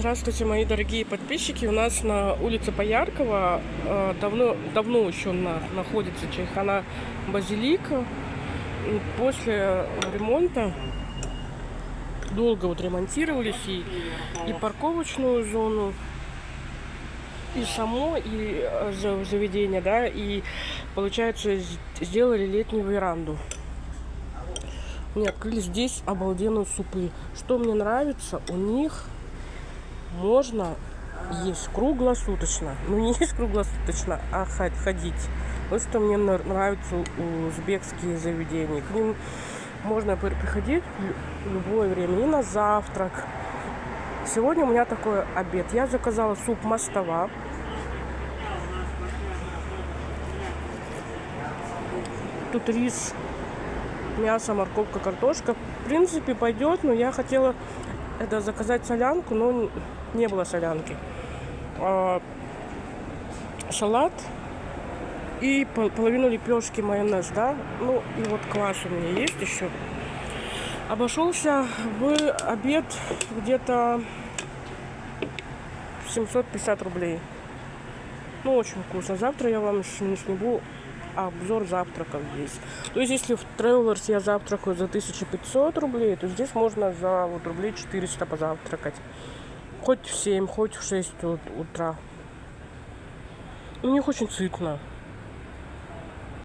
Здравствуйте, мои дорогие подписчики. У нас на улице Пояркова давно еще находится чайхана Базилика. После ремонта долго вот ремонтировались и парковочную зону, и само и заведение, да, и получается сделали летнюю веранду. Мне открыли здесь обалденные супы. Что мне нравится, у них можно есть круглосуточно. Ну, не есть круглосуточно, а ходить. Вот что мне нравится узбекские заведения. К ним можно приходить в любое время. И на завтрак. Сегодня у меня такой обед. Я заказала суп мастава. Тут рис, мясо, морковка, картошка. В принципе, пойдет, но я хотела заказать солянку, но не было солянки. Салат и половину лепешки майонез, да. Ну и вот квас у меня есть еще. Обошелся в обед где-то 750 рублей. Ну, очень вкусно. Завтра я вам сниму обзор завтраков здесь. То есть, если в Travelers я завтракаю за 1500 рублей, то здесь можно за вот рублей 400 позавтракать. Хоть в 7, хоть в 6 утра. У них очень сытно.